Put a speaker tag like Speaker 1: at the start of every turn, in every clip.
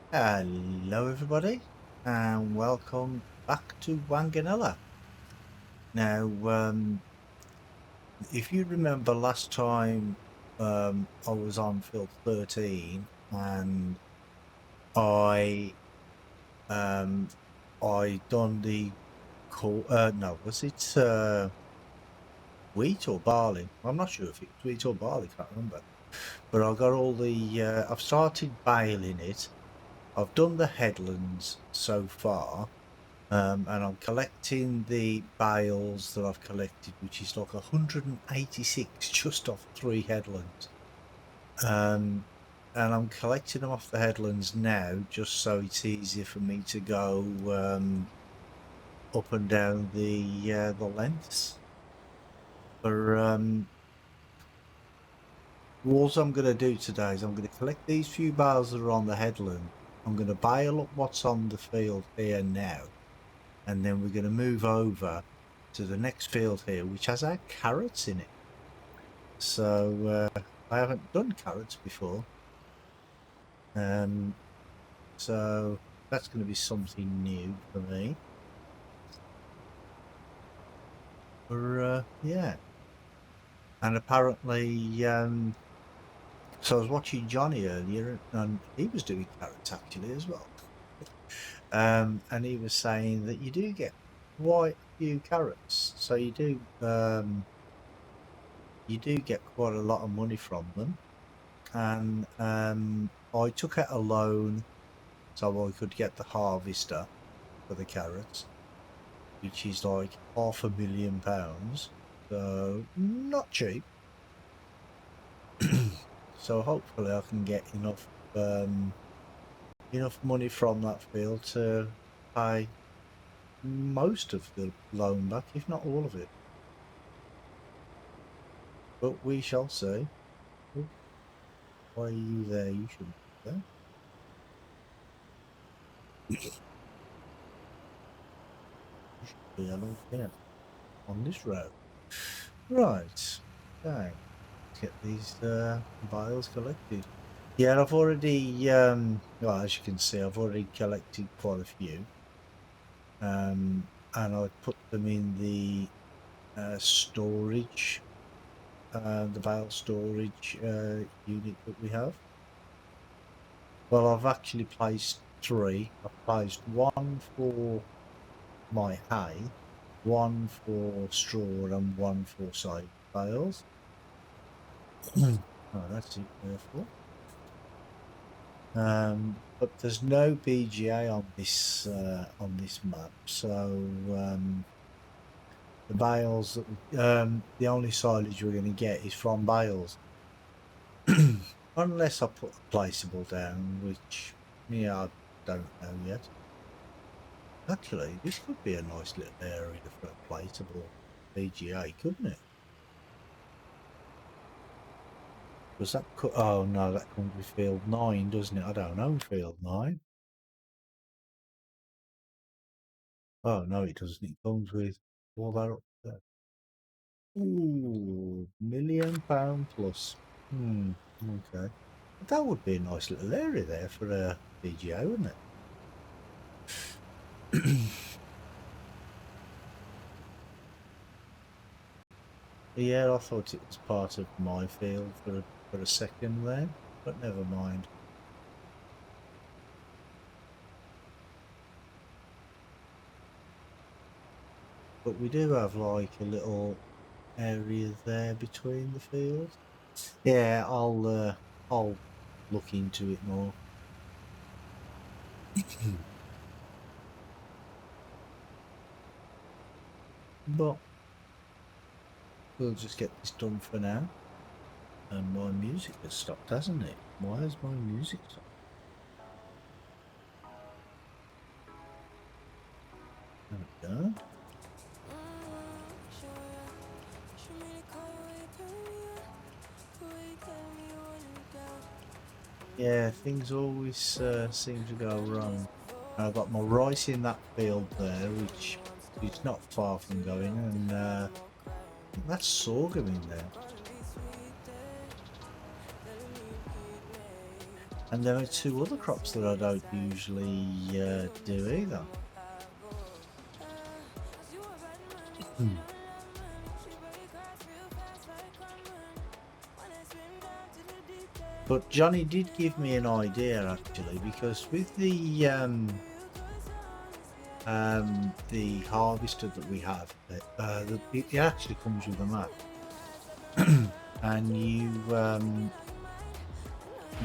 Speaker 1: Hello everybody and welcome back to Wanganella. Now, if you remember last time I was on field 13 and I um I done the no, was it wheat or barley? I'm not sure if it was wheat or barley, can't remember. But I got all the I've started baling it. I've done the headlands so far. And I'm collecting the bales that I've collected, which is like 186 just off 3 headlands. Um, and I'm collecting them off the headlands now, just so it's easier for me to go up and down the lengths. For what I'm going to do today is I'm going to collect these few bales that are on the headland. I'm going to bale up what's on the field here now, and then we're going to move over to the next field here, which has our carrots in it. So I haven't done carrots before, so that's going to be something new for me. Yeah, and apparently, so I was watching Johnny earlier, and he was doing carrots actually as well. And he was saying that you do get quite a few carrots, so you do get quite a lot of money from them. And I took out a loan so I could get the harvester for the carrots, which is like £500,000, so not cheap. So hopefully I can get enough money from that field to pay most of the loan back, if not all of it. But we shall see. Oh, why are you there? You shouldn't be there. You should be along here on this road. Right. Okay. Let's get these vials collected. Yeah, I've already well, as you can see, I've already collected quite a few. And I put them in the storage, the bale storage unit that we have. Well, I've actually placed 3. I've placed 1 for my hay, 1 for straw, and 1 for side bales. Oh, that's it, therefore. But there's no BGA on this map, so the bales that the only silage we're going to get is from bales, unless I put a placeable down, which yeah, I don't know yet. Actually, this could be a nice little area for a placeable BGA, couldn't it? Was that? Oh no, that comes with field 9, doesn't it? I don't own field 9. Oh no, it doesn't. It comes with all that up there. Ooh, £1,000,000 plus. Okay. That would be a nice little area there for a BGO, wouldn't it? Yeah, I thought it was part of my field for a second there, but never mind. But we do have like a little area there between the fields. Yeah, I'll look into it more. But we'll just get this done for now. And my music has stopped, hasn't it? Why has my music stopped? There we go. Yeah, things always seem to go wrong. I've got my rice in that field there, which is not far from going, and I think that's sorghum in there. And there are two other crops that I don't usually do either. But Johnny did give me an idea actually, because with the harvester that we have, it actually comes with a map, and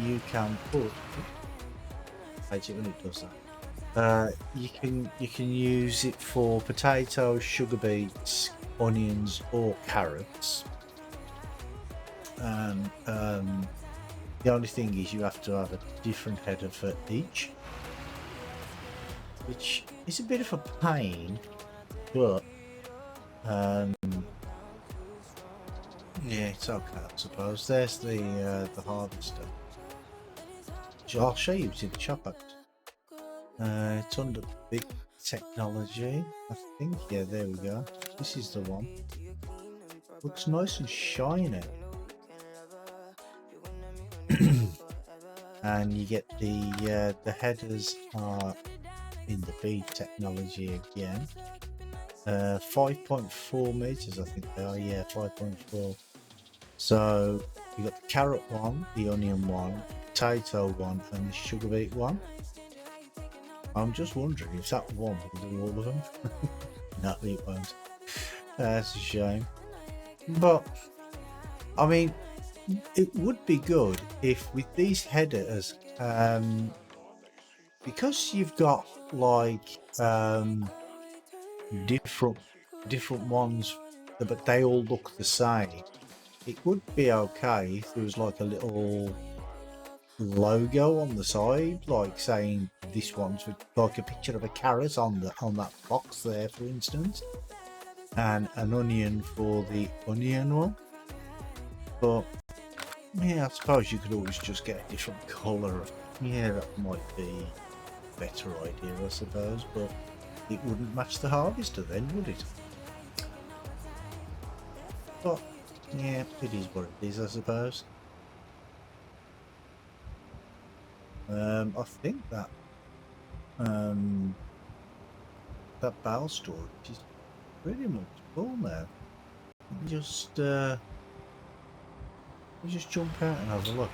Speaker 1: you can put. Hate it when it does that. You can use it for potatoes, sugar beets, onions, or carrots. And the only thing is you have to have a different header for each, which is a bit of a pain, but yeah, it's okay, I suppose. There's the harvester. I'll show you to the chopper. It's under big technology, I think. Yeah, there we go. This is the one. Looks nice and shiny. And you get the headers are in the bead technology again. 5.4 meters, I think they are. Yeah, 5.4. So you got the carrot one, the onion one, potato one, and the sugar beet one. I'm just wondering if that one will do all of them. No, it won't. That's a shame. But I mean, it would be good if with these headers, because you've got like different ones, but they all look the same. It would be okay if there was like a little logo on the side, like saying this one's with like a picture of a carrot on that box there, for instance, and an onion for the onion one. But yeah, I suppose you could always just get a different colour. Yeah, that might be a better idea, I suppose, but it wouldn't match the harvester then, would it? But yeah, it is what it is, I suppose. I think that that bale storage is pretty much full now. Just jump out and have a look.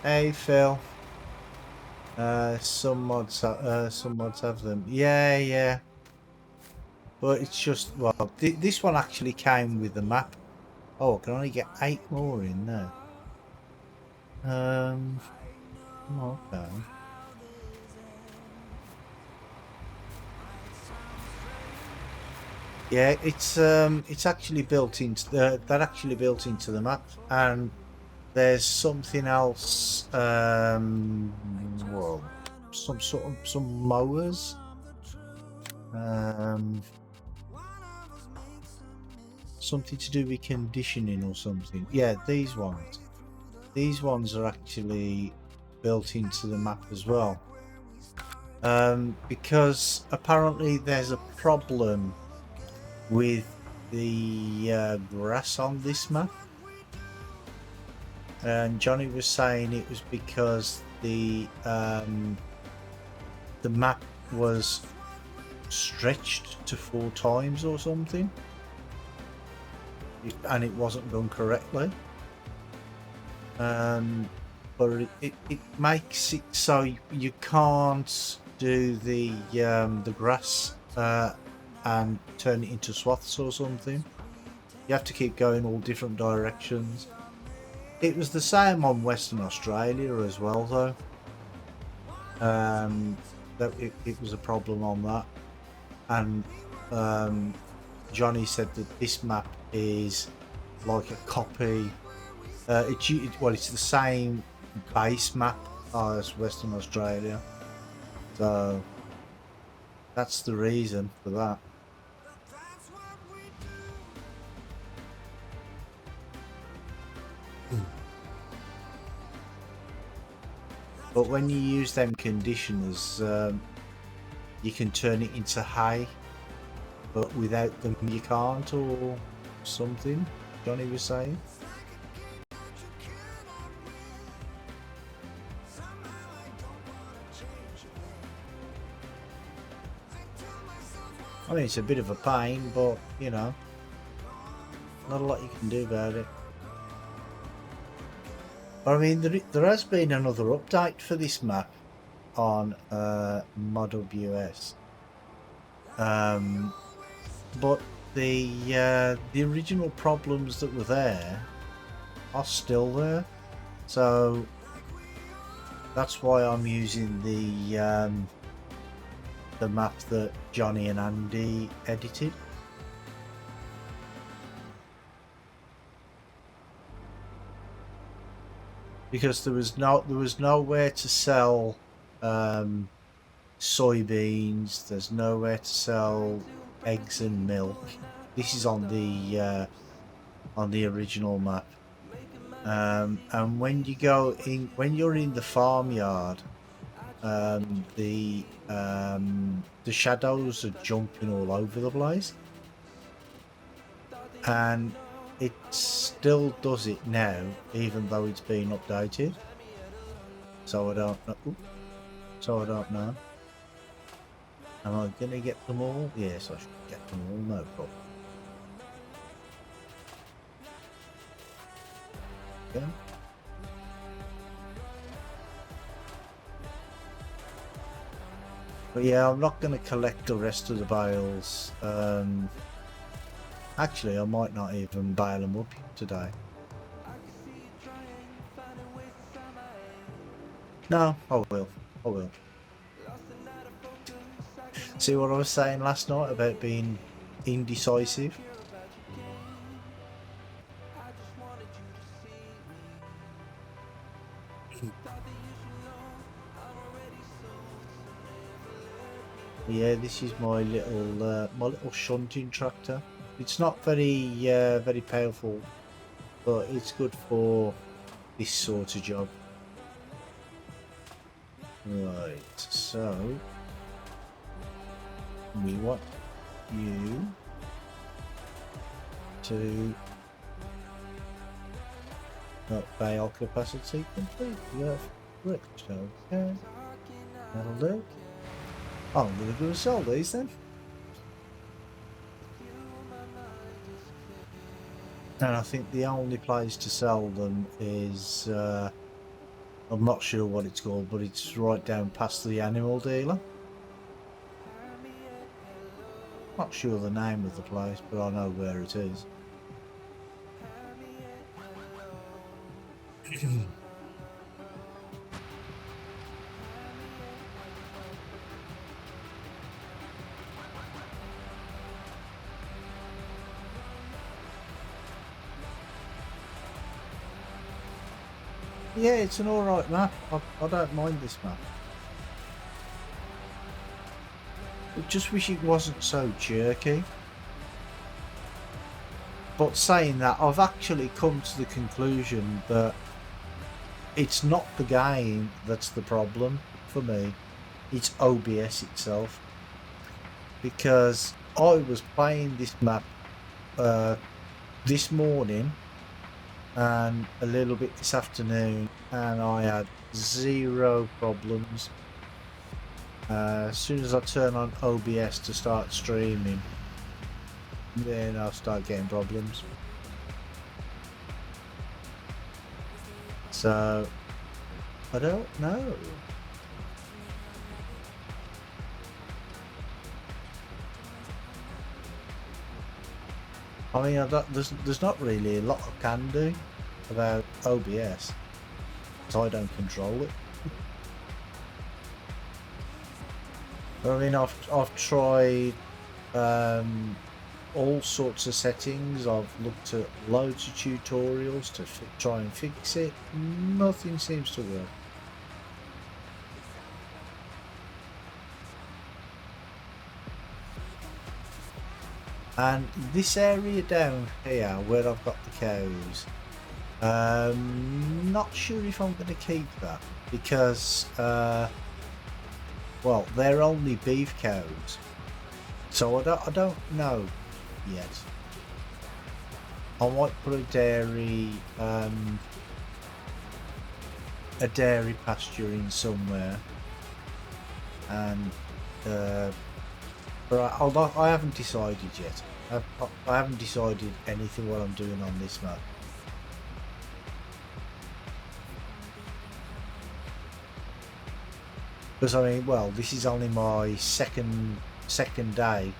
Speaker 1: Hey Phil. Some mods have them. Yeah. But it's just, well, this one actually came with the map. Oh, I can only get 8 more in there. Okay. Yeah, it's actually built into that actually built into the map, and there's something else. Well, some mowers. Something to do with conditioning or something. Yeah, these ones. These ones are actually built into the map as well. Because apparently there's a problem with the grass on this map, and Johnny was saying it was because the map was stretched to 4 times or something, and it wasn't done correctly. But it makes it so you can't do the grass and turn it into swaths or something. You have to keep going all different directions. It was the same on Western Australia as well, though. That it was a problem on that, and Johnny said that this map is like a copy. It's the same base map as Western Australia, so that's the reason for that. But when you use them conditioners, you can turn it into hay, but without them you can't, or something, Johnny was saying. I mean, it's a bit of a pain, but, you know, not a lot you can do about it. But I mean, there has been another update for this map on ModWS. But the original problems that were there are still there. So that's why I'm using the map that Johnny and Andy edited. Because there was nowhere to sell soybeans. There's nowhere to sell eggs and milk. This is on the original map. And when you go in, when you're in the farmyard, the shadows are jumping all over the place, and it still does it now, even though it's been updated. So I don't know. So I don't know. Am I gonna get them all? Yes, I should get them all. No problem. Yeah. But yeah, I'm not going to collect the rest of the bales. Actually, I might not even bale them up today. No, I will. I will. See what I was saying last night about being indecisive? Yeah, this is my little shunting tractor. It's not very powerful, but it's good for this sort of job. Right, so we want you to bale capacity complete. Yeah, right, okay, that'll do. I'm going to sell these then. And I think the only place to sell them is, I'm not sure what it's called, but it's right down past the animal dealer. Not sure the name of the place, but I know where it is. Yeah, it's an alright map. I don't mind this map. I just wish it wasn't so jerky. But saying that, I've actually come to the conclusion that it's not the game that's the problem for me. It's OBS itself. Because I was playing this map this morning and a little bit this afternoon, and I had zero problems. As soon as I turn on OBS to start streaming, then I'll start getting problems. So I don't know. I mean, there's not really a lot I can do about OBS, so I don't control it. I mean, I've tried all sorts of settings. I've looked at loads of tutorials to try and fix it. Nothing seems to work. And this area down here where I've got the cows, not sure if I'm going to keep that because, well, they're only beef cows, so I don't know yet. I might put a dairy pasture in somewhere, and But I haven't decided yet. I haven't decided anything what I'm doing on this map. Because I mean, well, this is only my second day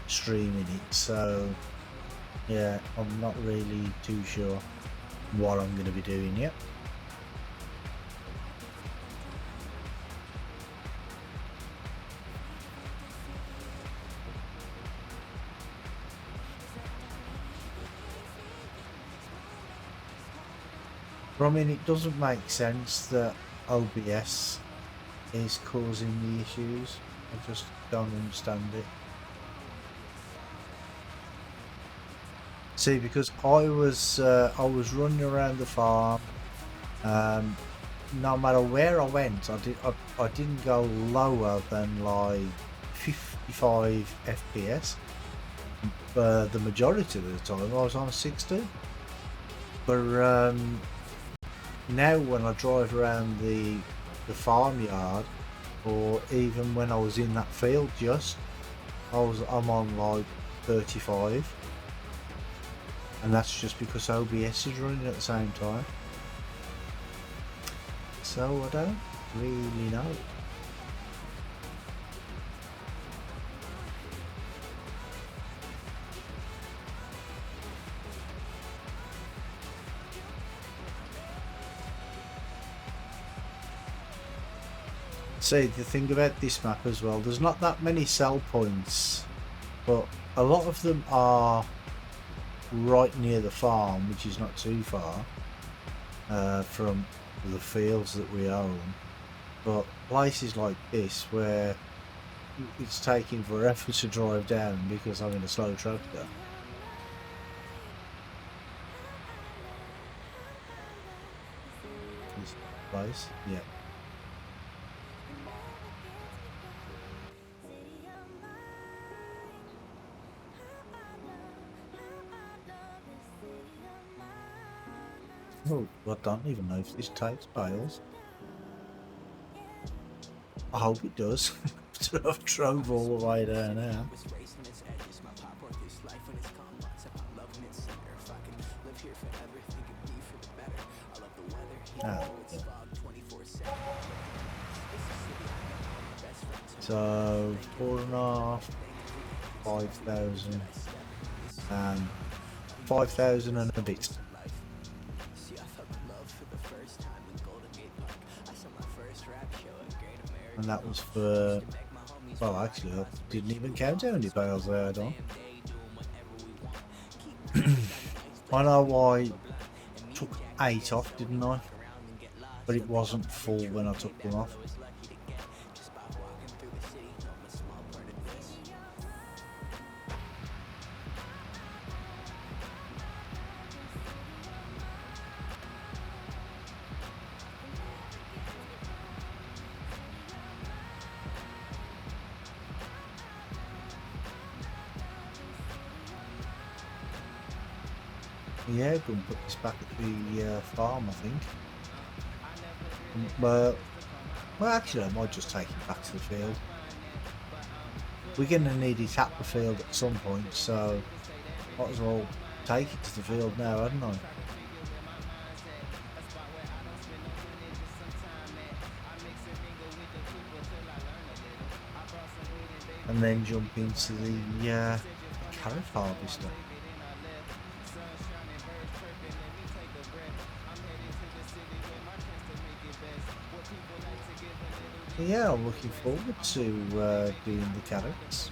Speaker 1: streaming it, so yeah, I'm not really too sure what I'm going to be doing yet. But I mean, it doesn't make sense that OBS is causing the issues. I just don't understand it. See, because I was running around the farm. No matter where I went, I didn't go lower than like 55 FPS. The majority of the time I was on 60. But now when I drive around the farmyard, or even when I was in that field, I'm on like 35, and that's just because OBS is running at the same time. So I don't really know. See, the thing about this map as well, there's not that many sell points, but a lot of them are right near the farm, which is not too far from the fields that we are on. But places like this where it's taking forever to drive down because I'm in a slow tractor. This place, yeah. Oh, I don't even know if this takes bales. I hope it does. I've drove all the way there now. Oh, yeah. So 4.5, 5,000, and 5,000 and a bit. And that was for, well, actually I didn't even count how many bales I had on. I know I took 8 off, didn't I? But it wasn't full when I took them off. Yeah, go and put this back at the farm, I think. But, well, actually, I might just take it back to the field. We're going to need it at the field at some point, so might as well take it to the field now, hadn't I? And then jump into the carrot harvester. Yeah, I'm looking forward to doing the carrots.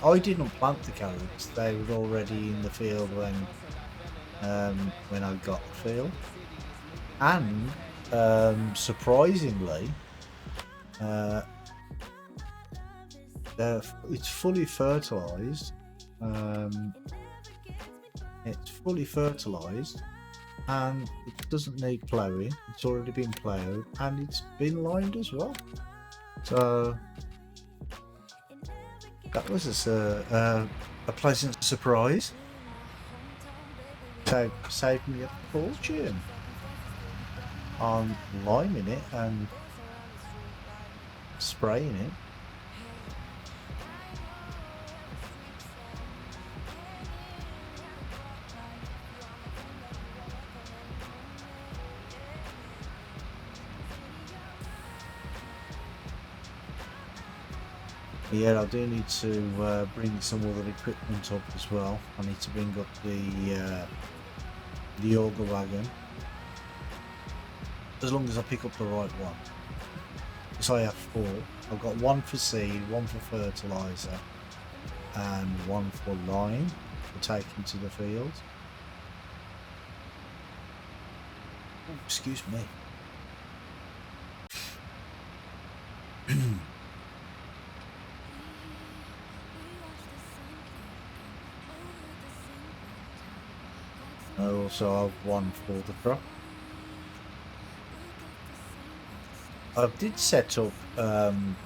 Speaker 1: I didn't plant the carrots; they were already in the field when I got the field. And surprisingly, it's fully fertilized. It's fully fertilized. And it doesn't need ploughing, it's already been ploughed and it's been lined as well. So that was a pleasant surprise. So saved me a fortune on liming it and spraying it. Yeah, I do need to bring some other equipment up as well. I need to bring up the auger wagon, as long as I pick up the right one. Because I have 4. I've got 1 for seed, 1 for fertiliser, and 1 for lime for taking to the field. Oh, excuse me. I also have 1 for the crop. I did set up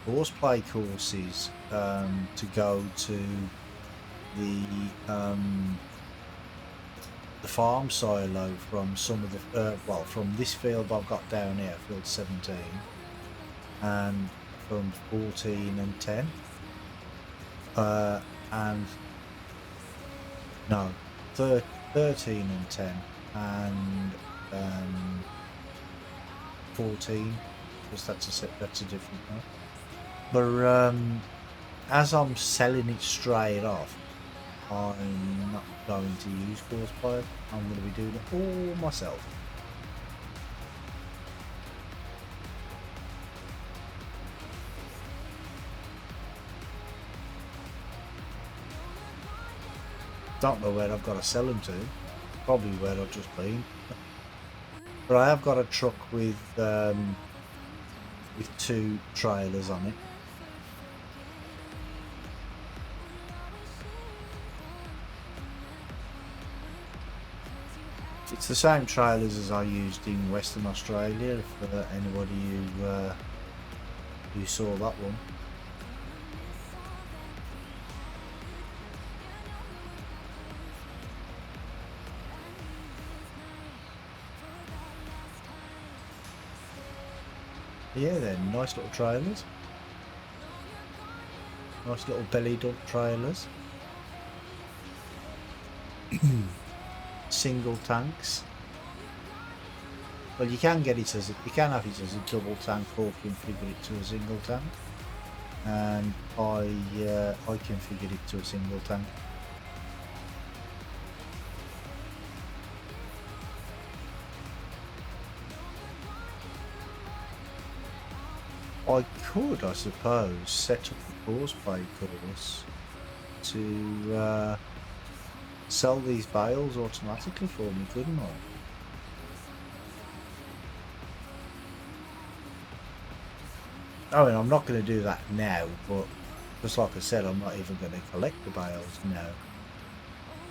Speaker 1: horseplay courses to go to the farm silo from some of the well, from this field I've got down here, field 17, and from 14 and 10, and no, 13 and 10, and 14, because that's a different one. But as I'm selling it straight off, I'm not going to use horseplay. I'm going to be doing it all myself. Don't know where I've got to sell them to. Probably where I've just been. But I have got a truck with 2 trailers on it. It's the same trailers as I used in Western Australia, for anybody who saw that one. Yeah, they're nice little trailers. Nice little belly dump trailers. Single tanks. Well, you can get it as you can have it as a double tank, or configure it to a single tank. And I configured it to a single tank. I could, I suppose, set up a horseplay course to sell these bales automatically for me, couldn't I? I mean, I'm not going to do that now, but just like I said, I'm not even going to collect the bales now.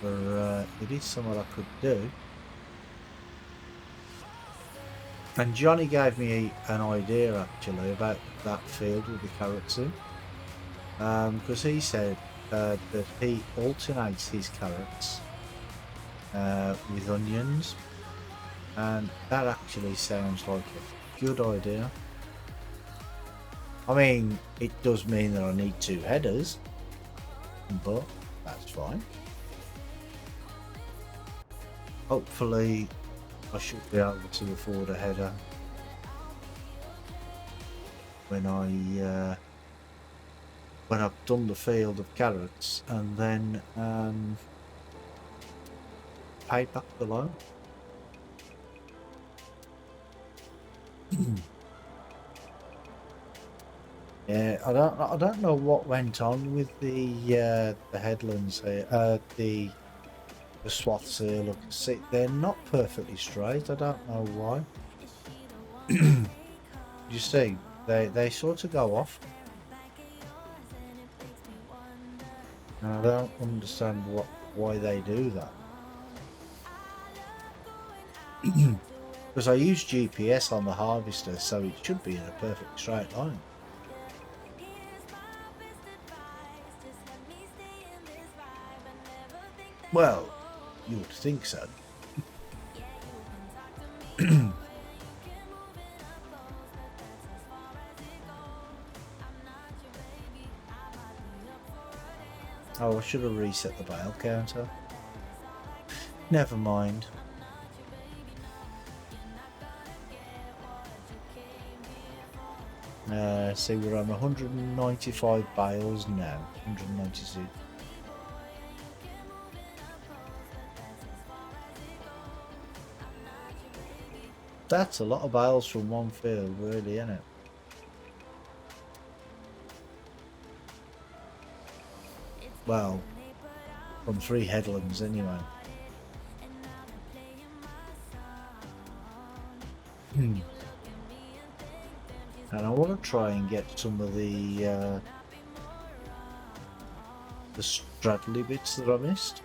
Speaker 1: But it is something I could do. And Johnny gave me an idea actually about that field with the carrots in, because he said that he alternates his carrots with onions, and that actually sounds like a good idea. I mean, it does mean that I need 2 headers, but that's fine. Hopefully I should be able to afford a header when I've done the field of carrots, and then pay back the loan. Yeah, I don't know what went on with the headlands here, the swaths here. Look, see, they're not perfectly straight. I don't know why. You see, they sort of go off. And I don't understand why they do that. Because I use GPS on the harvester, so it should be in a perfect straight line. Well, you would think so. Oh, I should have reset the bale counter. Never mind. See, we're on 195 bales now. 196. That's a lot of bales from one field, really, isn't it? Well, from 3 headlands anyway. And I want to try and get some of the straddly bits that I missed.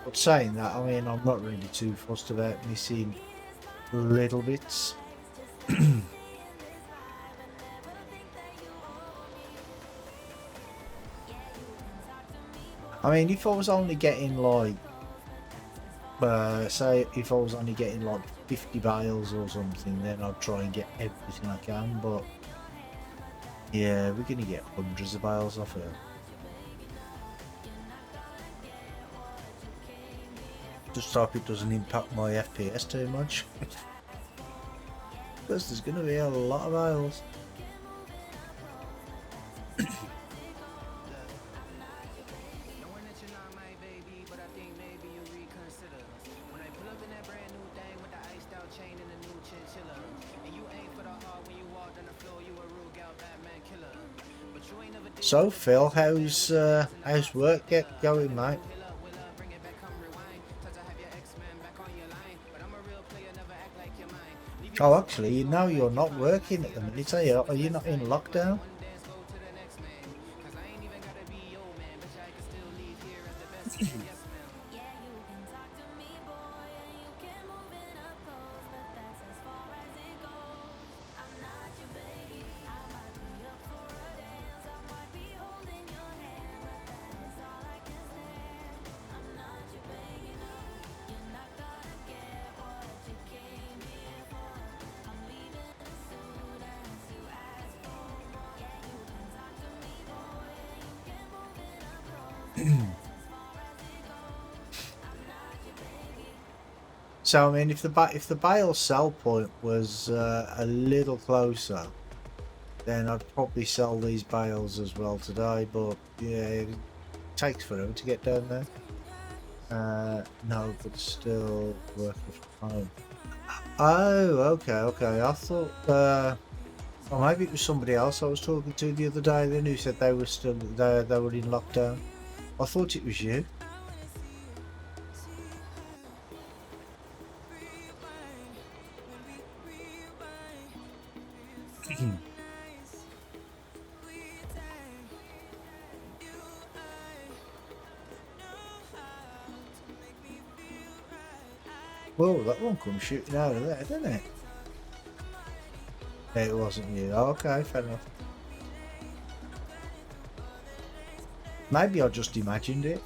Speaker 1: But saying that, I mean, I'm not really too fussed about missing little bits. I mean, if I was only getting like, say, if I was only getting like 50 bales or something, then I'd try and get everything I can. But yeah, we're gonna get hundreds of bales off here. Just hope it doesn't impact my FPS too much. Because there's gonna be a lot of bales. So Phil, how's work going, mate? Oh, actually, now you're not working at the minute, are you? Are you not in lockdown? So I mean, if the bale sell point was a little closer, then I'd probably sell these bales as well today. But yeah, it takes forever to get down there. No, but still working from home. Oh, okay. I thought, or maybe it was somebody else I was talking to the other day. Then who said they were still there? They were in lockdown. I thought it was you. Whoa, that one comes shooting out of there, didn't it? It wasn't you. Okay, fair enough. Maybe I just imagined it.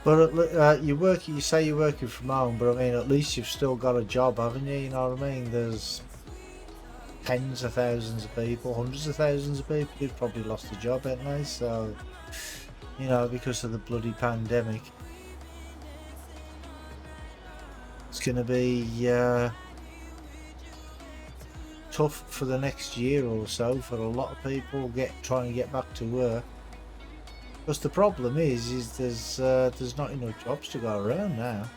Speaker 1: But you say you're working from home, but I mean, at least you've still got a job, haven't you? You know what I mean? There's tens of thousands of people, hundreds of thousands of people who've probably lost a job, haven't they? So, you know, because of the bloody pandemic, it's going to be tough for the next year or so for a lot of people trying to get back to work. Because the problem is there's not enough jobs to go around now.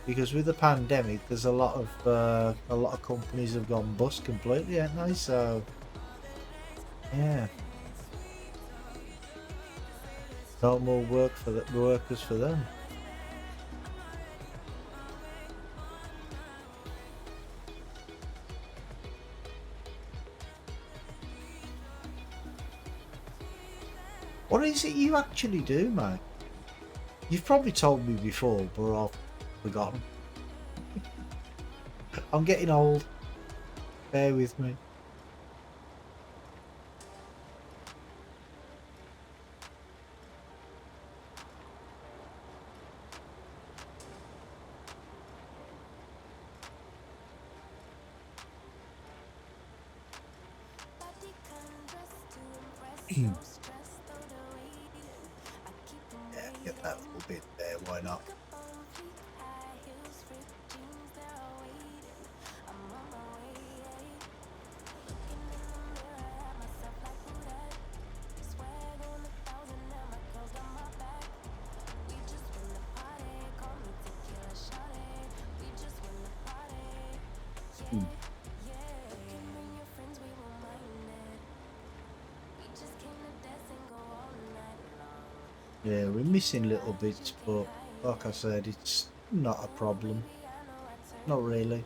Speaker 1: Because with the pandemic, there's a lot of companies have gone bust completely, haven't they? So yeah, no more work for the workers for them. What is it you actually do, mate? You've probably told me before, but I've forgotten. I'm getting old. Bear with me. Yeah, get that little bit there, why not? Hmm. Yeah, we're missing little bits, but like I said, it's not a problem. Not really.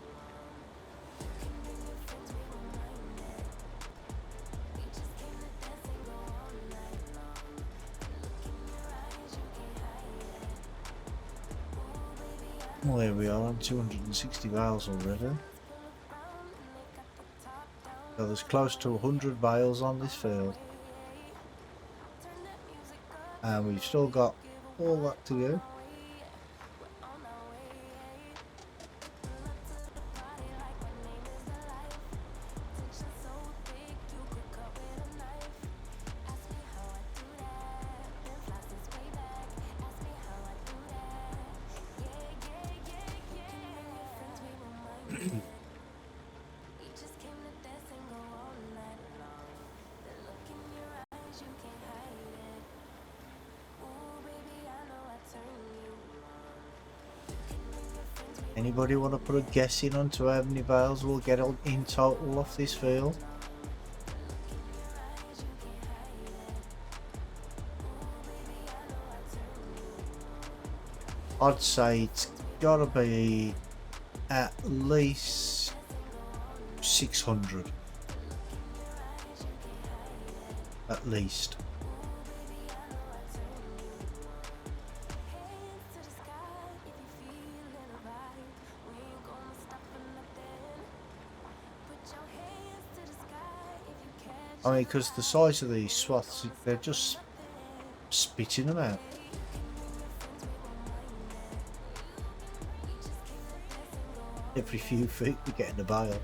Speaker 1: Well, here we are on 260 bales already. So there's close to 100 bales on this field. And we've still got all that to go. Anybody want to put a guess in on to how many bales we'll get in total off this field? I'd say it's gotta be at least 600. At least. I mean, because the size of these swaths, they're just spitting them out. Every few feet we're getting a bale.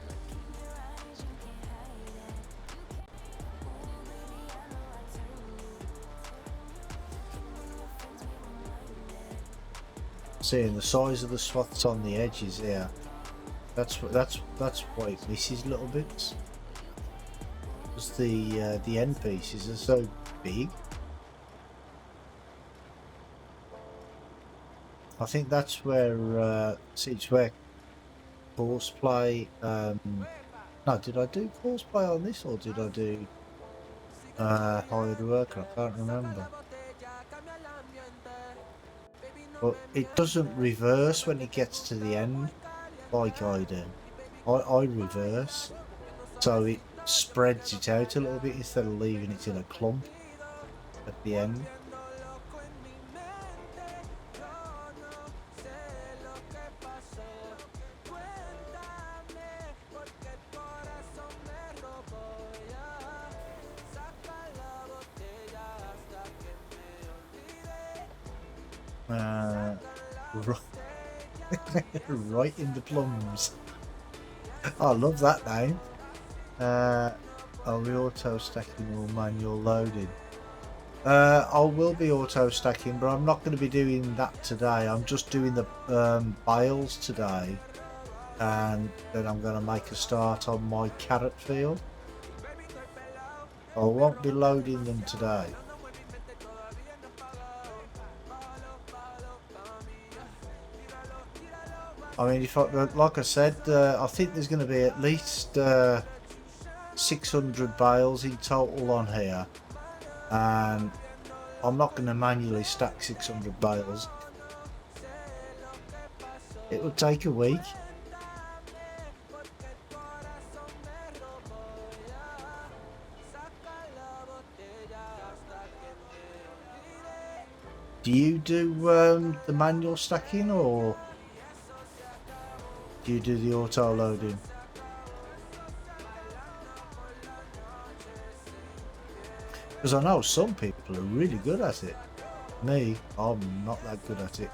Speaker 1: Seeing the size of the swaths on the edges here, that's why it misses little bits. Because the end pieces are so big. I think that's where see, it's where horseplay. No, did I do horseplay on this or did I do hired worker? I can't remember. But it doesn't reverse when it gets to the end like I do. I reverse, so it spreads it out a little bit instead of leaving it in a clump at the end. Right in the plums. I love that name. Are we auto stacking or manual loading? I will be auto stacking, but I'm not going to be doing that today. I'm just doing the bales today, and then I'm going to make a start on my carrot field. I won't be loading them today. I mean, if like I said, I think there's going to be at least 600 bales in total on here, and I'm not going to manually stack 600 bales. It will take a week. Do you do the manual stacking or do you do the auto loading? Because I know some people are really good at it. Me, I'm not that good at it.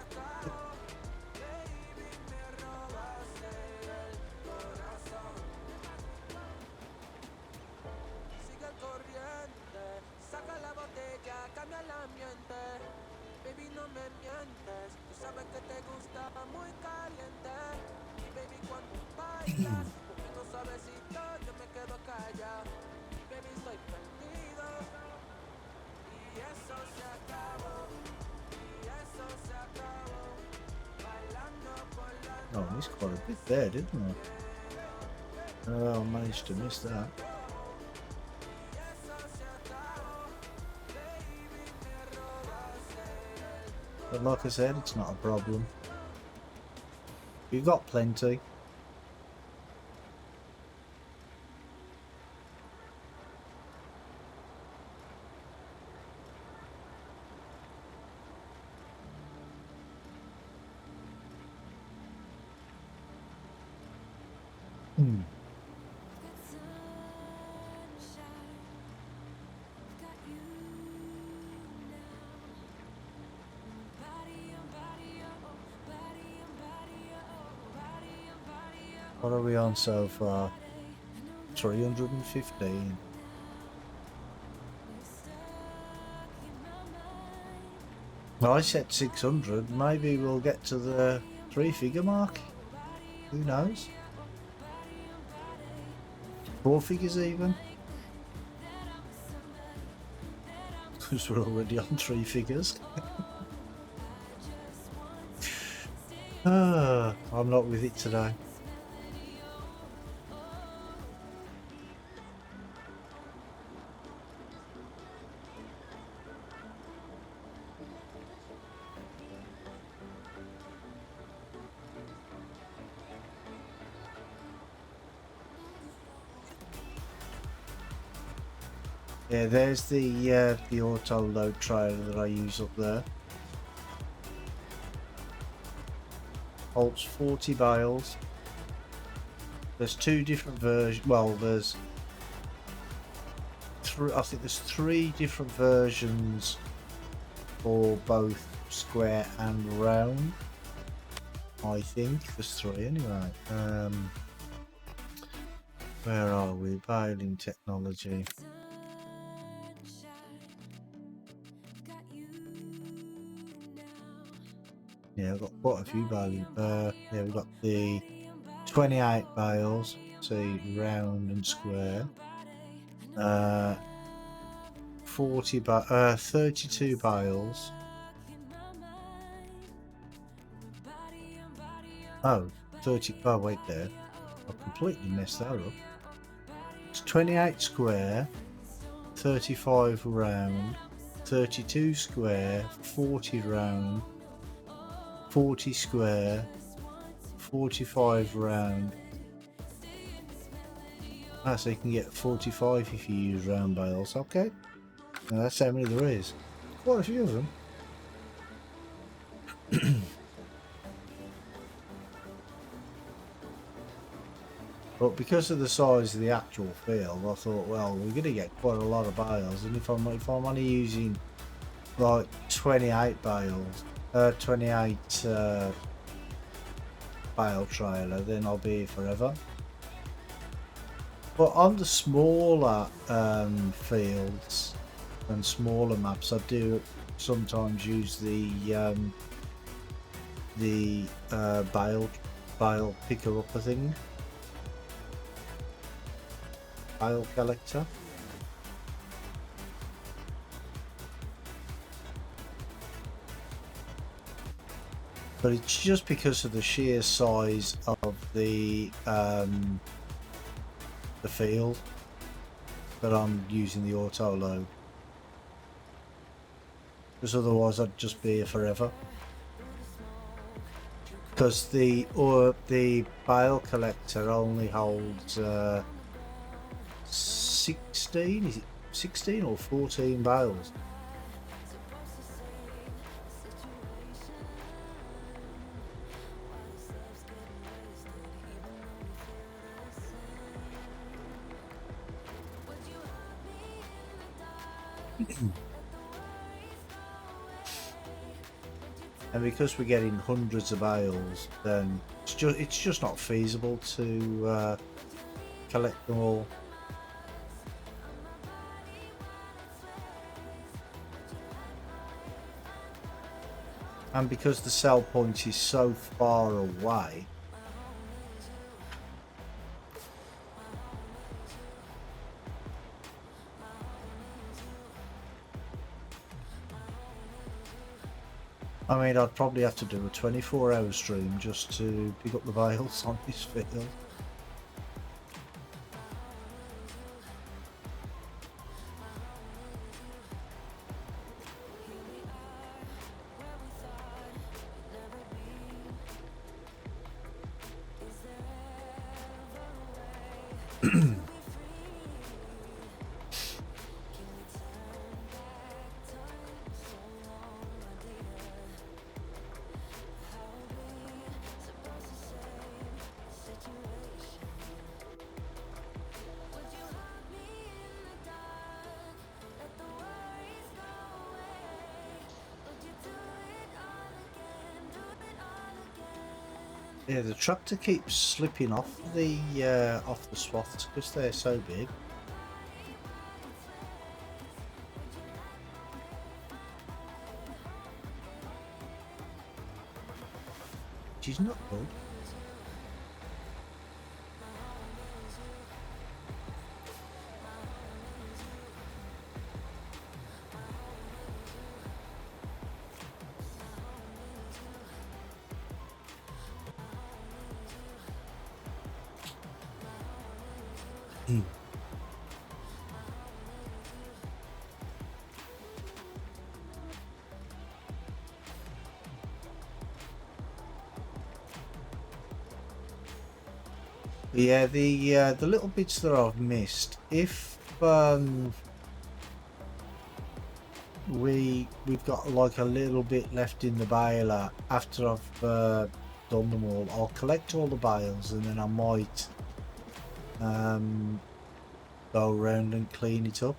Speaker 1: Oh, I missed quite a bit there, didn't I? Oh, I managed to miss that. But like I said, it's not a problem. You've got plenty. What are we on so far? 315. Well, I said 600. Maybe we'll get to the 3-figure mark. Who knows? 4 figures even. Because we're already on 3 figures. I'm not with it today. Yeah, there's the auto load trailer that I use up there. Holds 40 bales. There's 2 different versions. Well, there's I think there's 3 different versions for both square and round. I think there's 3 anyway. Where are we? Baling technology. Yeah, I've got quite a few baling. Yeah, we've got the 28 bales, so round and square. 32 bales. Oh, 30. Oh, wait there. I completely messed that up. It's 28 square, 35 round, 32 square, 40 round, 40 square, 45 round. So you can get 45 if you use round bales. Okay, now that's how many there is. Quite a few of them. But because of the size of the actual field, I thought, well, we're going to get quite a lot of bales, and if I'm only using like 28 bales, 28 bale trailer, then I'll be here forever. But on the smaller fields and smaller maps, I do sometimes use the bale picker up, I think. Bale collector. But it's just because of the sheer size of the field that I'm using the auto load, because otherwise I'd just be here forever. Because the bale collector only holds 16, is it 16 or 14 bales? And because we're getting hundreds of bales, then it's just not feasible to collect them all. And because the sell point is so far away, I mean, I'd probably have to do a 24-hour stream just to pick up the bales on this field. Yeah, the tractor keeps slipping off the swaths because they're so big. Which is not good. Yeah, the little bits that I've missed, if we've got like a little bit left in the baler after I've done them all, I'll collect all the bales and then I might go around and clean it up,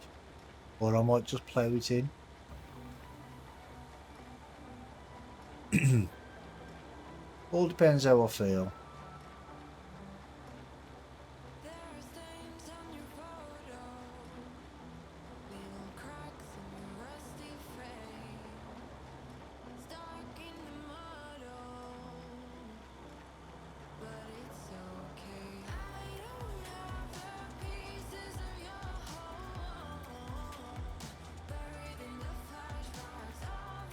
Speaker 1: or I might just plough it in. All depends how I feel.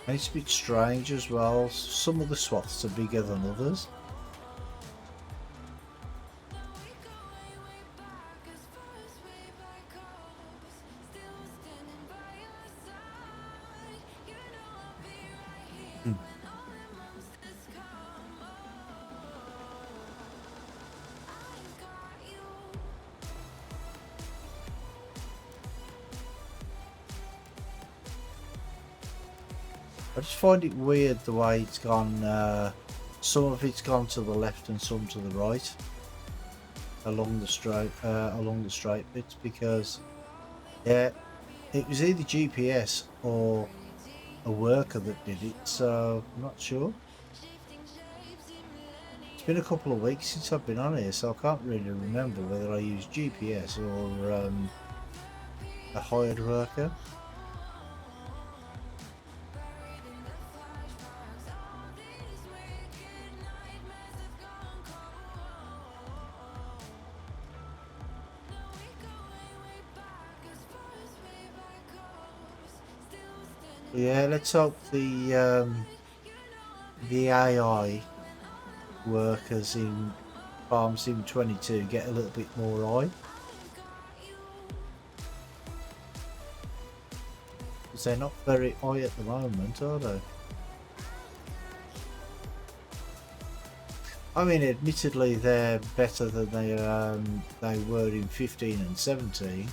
Speaker 1: And it's a bit strange as well, some of the swaths are bigger than others. I just find it weird the way it's gone, some of it's gone to the left and some to the right along the straight bits, because yeah, it was either GPS or a worker that did it, so I'm not sure. It's been a couple of weeks since I've been on here, so I can't really remember whether I used GPS or a hired worker. Yeah, let's hope the AI workers in Farm Sim 22 get a little bit more eye, because they're not very eye at the moment, are they? I mean, admittedly, they're better than they were in 15 and 17.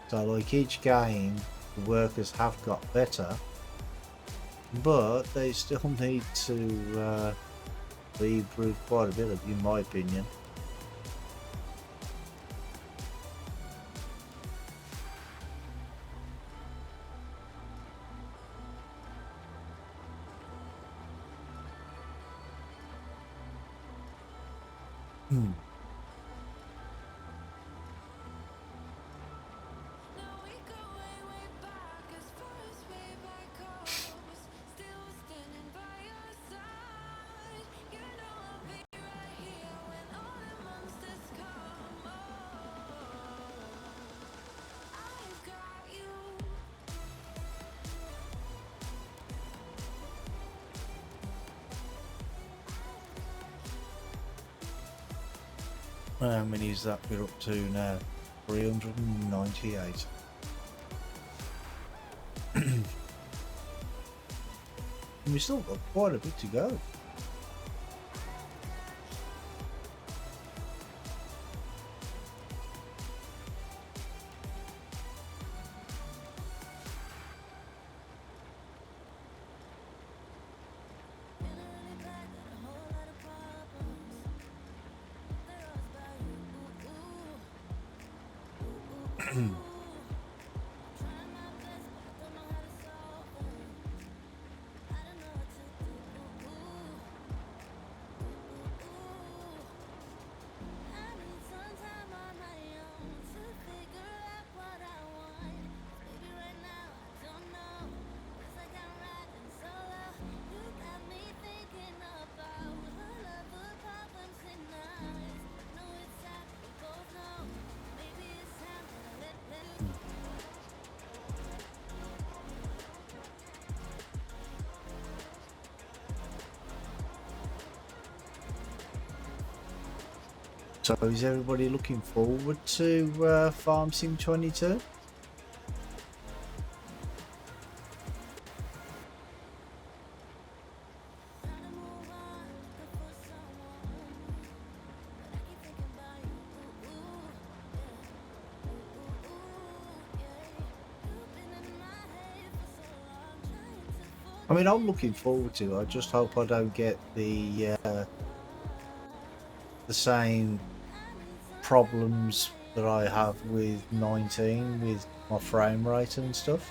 Speaker 1: So, like, each game, the workers have got better, but they still need to be improved quite a bit, in my opinion. Hmm. How many is that we're up to now? 398. And we still got quite a bit to go. So is everybody looking forward to Farm Sim 22? I mean, I'm looking forward to it. I just hope I don't get the same problems that I have with 19 with my frame rate and stuff.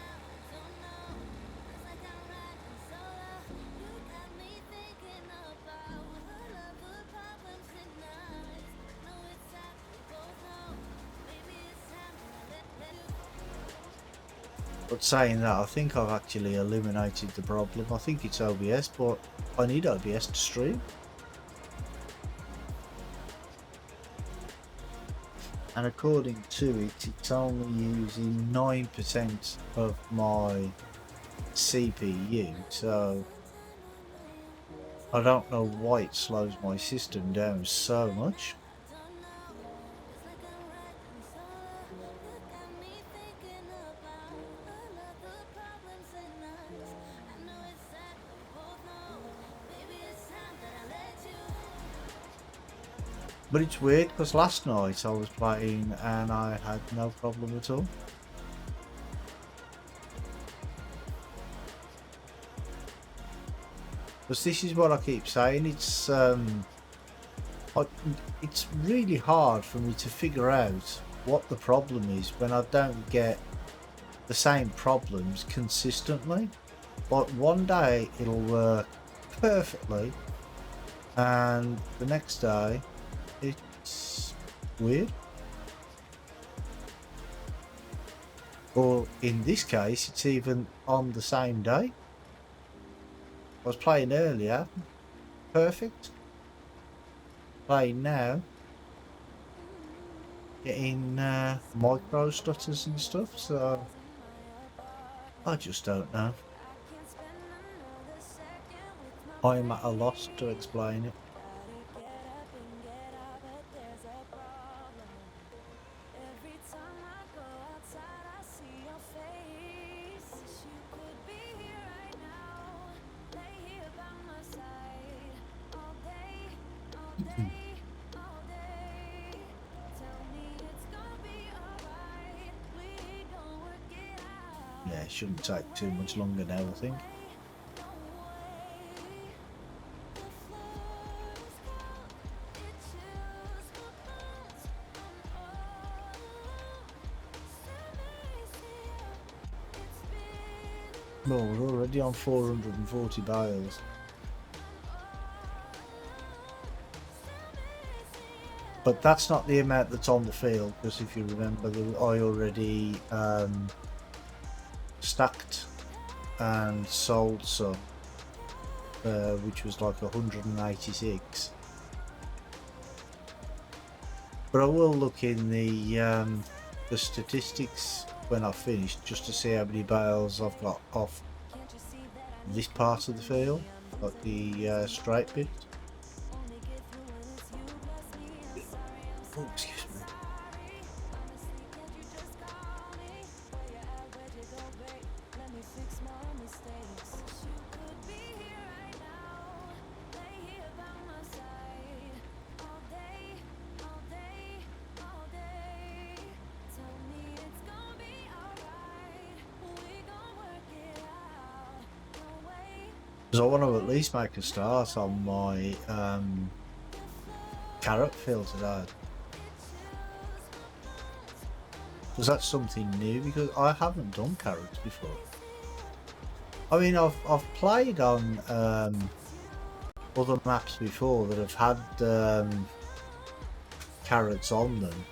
Speaker 1: But saying that, I think I've actually eliminated the problem. I think it's OBS, but I need OBS to stream. And according to it, it's only using 9% of my CPU, so I don't know why it slows my system down so much. But it's weird because last night I was playing and I had no problem at all. Because this is what I keep saying, it's really hard for me to figure out what the problem is when I don't get the same problems consistently. Like one day it'll work perfectly and the next day it's weird. Or in this case it's even on the same day. I was playing earlier, perfect. Playing now, getting micro stutters and stuff, so I just don't know. I'm at a loss to explain it. Yeah, it shouldn't take too much longer now, I think. Well, we're already on 440 bales. But that's not the amount that's on the field, because if you remember, I already stacked and sold some, which was like 186. But I will look in the statistics when I've finished, just to see how many bales I've got off this part of the field, like the straight bit. Oh, excuse me. Because I want to at least make a start on my carrot field today. Was that something new? Because I haven't done carrots before. I mean, I've played on other maps before that have had carrots on them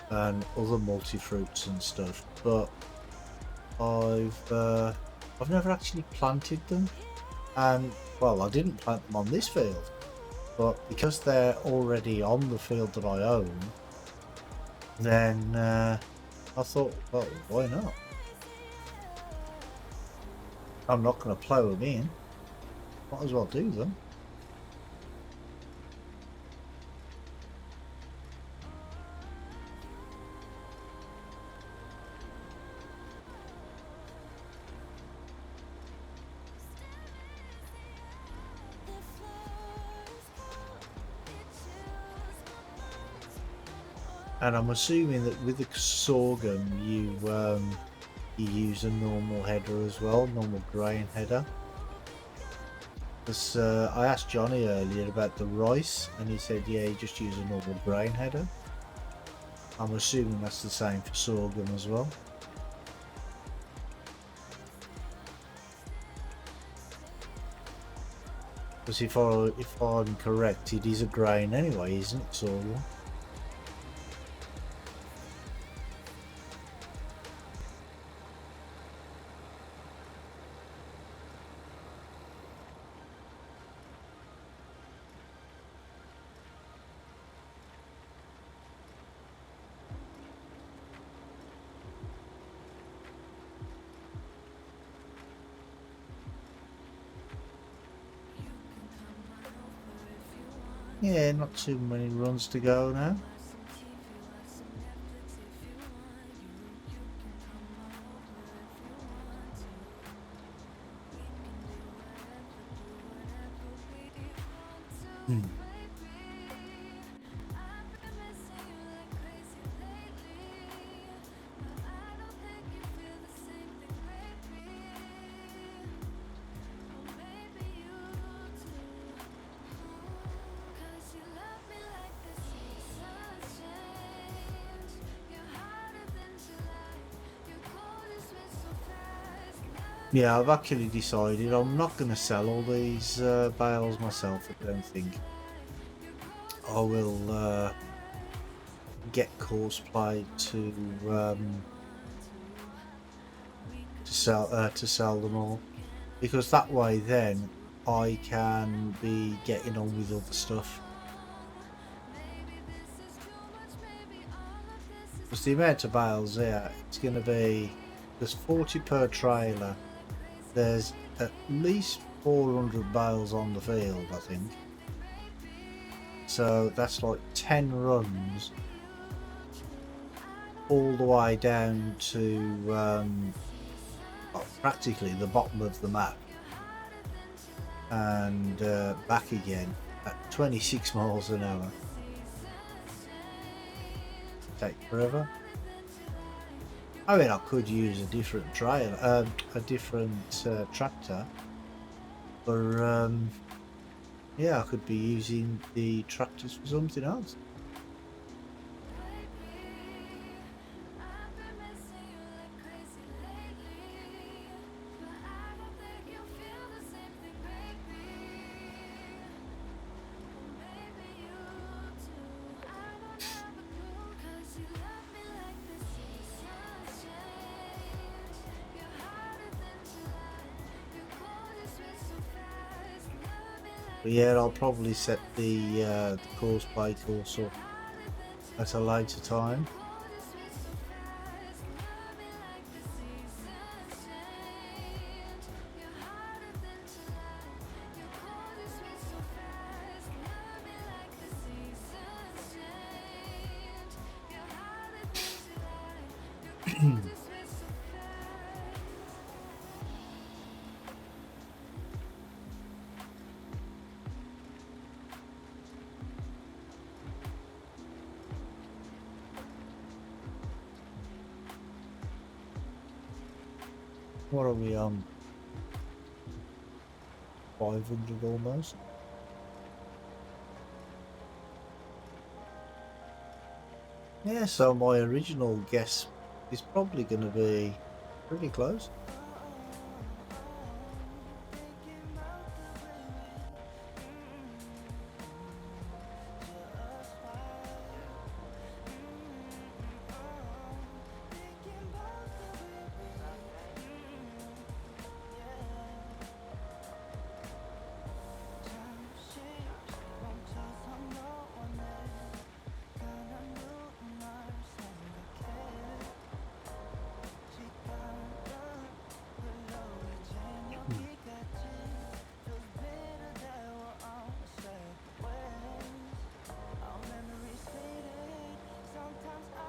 Speaker 1: and other multi-fruits and stuff, but I've never actually planted them. And well, I didn't plant them on this field, but because they're already on the field that I own, then I thought, well, why not? I'm not going to plough them in. Might as well do them. And I'm assuming that with the sorghum, you use a normal header as well, normal grain header. Because I asked Johnny earlier about the rice, and he said, yeah, you just use a normal grain header. I'm assuming that's the same for sorghum as well. Because if I'm correct, it is a grain anyway, isn't it, sorghum? Yeah, not too many runs to go now. Yeah, I've actually decided I'm not going to sell all these bales myself. I don't think. I will get Courseplay to sell them all, because that way then I can be getting on with other stuff. Because the amount of bales there, it's going to be, there's 40 per trailer. There's at least 400 bales on the field, I think. So that's like 10 runs all the way down to well, practically the bottom of the map and back again at 26 miles an hour. Take forever. I mean, I could use a different trailer, a different tractor, but yeah, I could be using the tractors for something else. But yeah, I'll probably set the course play course up at a later time. What are we on? 500 almost. Yeah, so my original guess is probably going to be pretty close.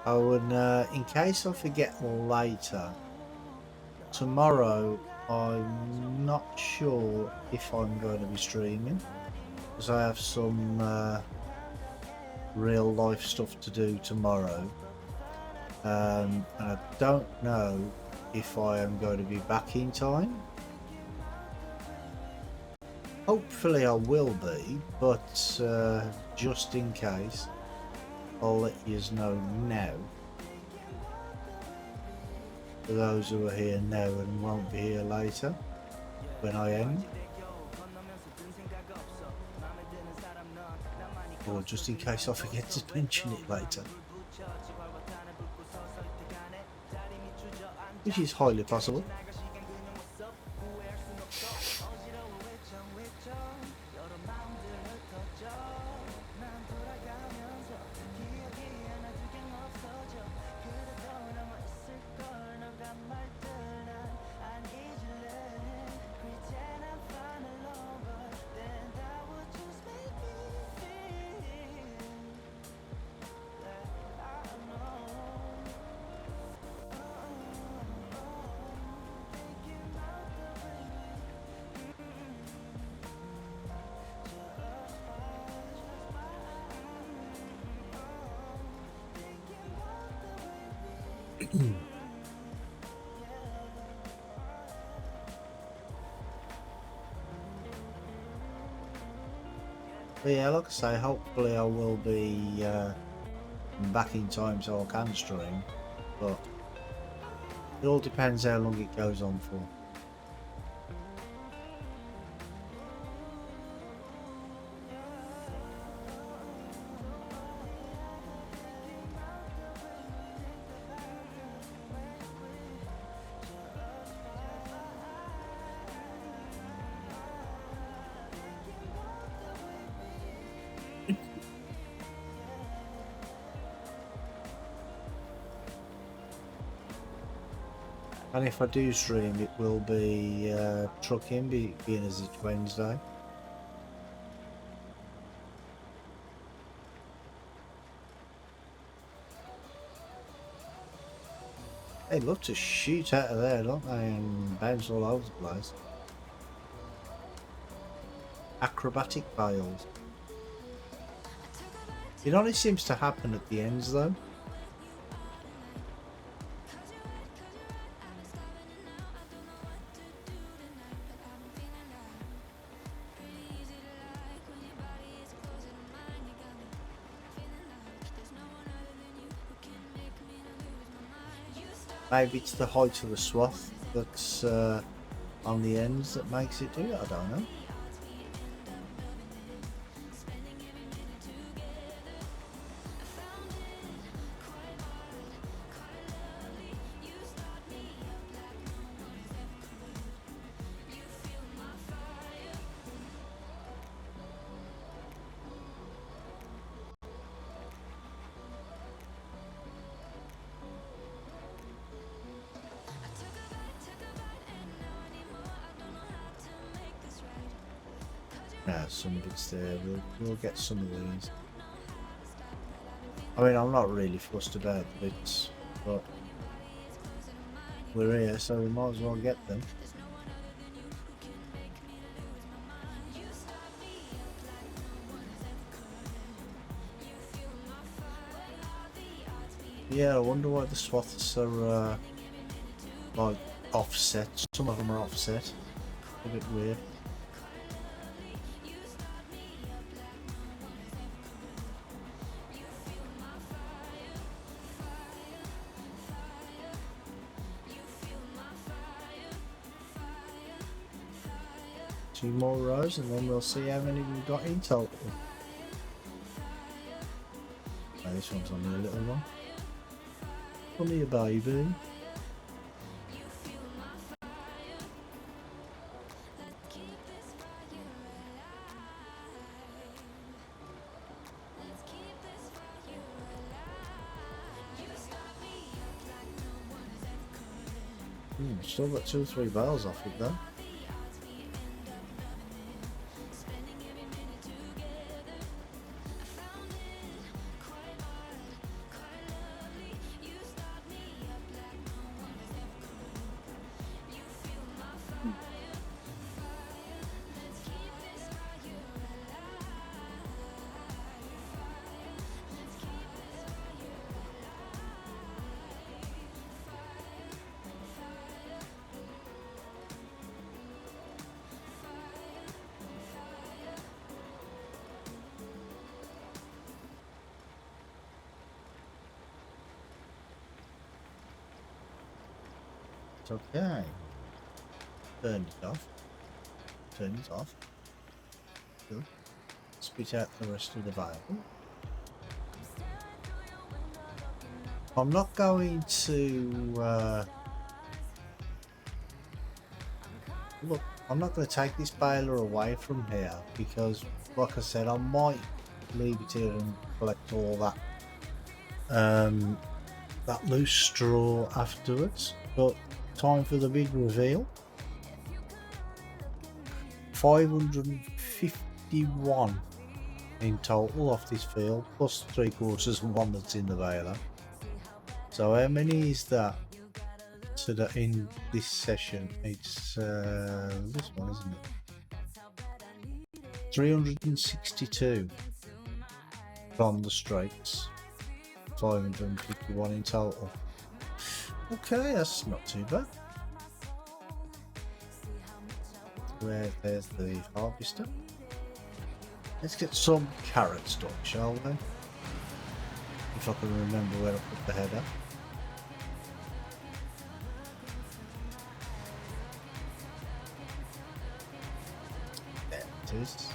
Speaker 1: Oh, and in case I forget later, tomorrow I'm not sure if I'm going to be streaming because I have some real life stuff to do tomorrow, and I don't know if I am going to be back in time. Hopefully I will be, but just in case, I'll let you know now. For those who are here now and won't be here later, when I end. Or just in case I forget to mention it later. Which is highly possible. But yeah, like I say, hopefully I will be back in time so I can stream, but it all depends how long it goes on for. And if I do stream, it will be trucking, being as it's Wednesday. They love to shoot out of there, don't they, and bounce all over the place. Acrobatic fails. It only seems to happen at the ends, though. Maybe it's the height of the swath that's on the ends that makes it do it, I don't know. Yeah, some bits there. We'll get some of these. I mean, I'm not really fussed about the bits, but we're here, so we might as well get them. Yeah, I wonder why the swaths are like offset. Some of them are offset. A bit weird. Two more rows and then we'll see how many we've got in total. Oh, this one's only a little one. Only a baby. Still got 2 or 3 bales off it though. Okay. Turn it off. Turn it off. Good. Spit out the rest of the viable. I'm not going to look, I'm not going to take this baler away from here because, like I said, I might leave it here and collect all that loose straw afterwards. But time for the big reveal. 551 in total off this field, plus 3/4 of one that's in the baler. So how many is that in this session? It's this one, isn't it? 362 from the straights. 551 in total. Okay, that's not too bad. There's the harvester. Let's get some carrots done, shall we? If I can remember where to put the header. There it is.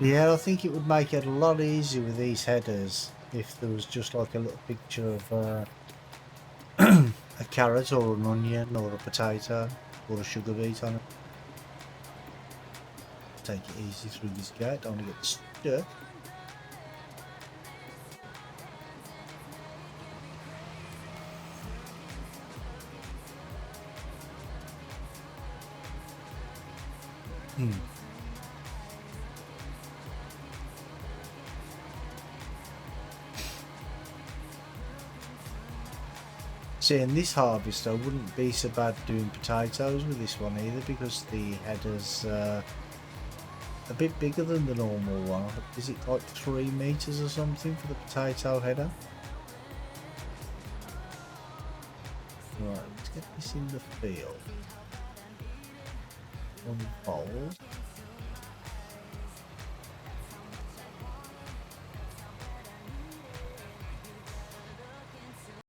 Speaker 1: Yeah, I think it would make it a lot easier with these headers if there was just like a little picture of a carrot or an onion or a potato or a sugar beet on it. Take it easy through this gate, don't want to get stuck. See, in this harvest I wouldn't be so bad doing potatoes with this one either because the header's a bit bigger than the normal one. Is it like 3 meters or something for the potato header? Right, let's get this in the field. Unfold.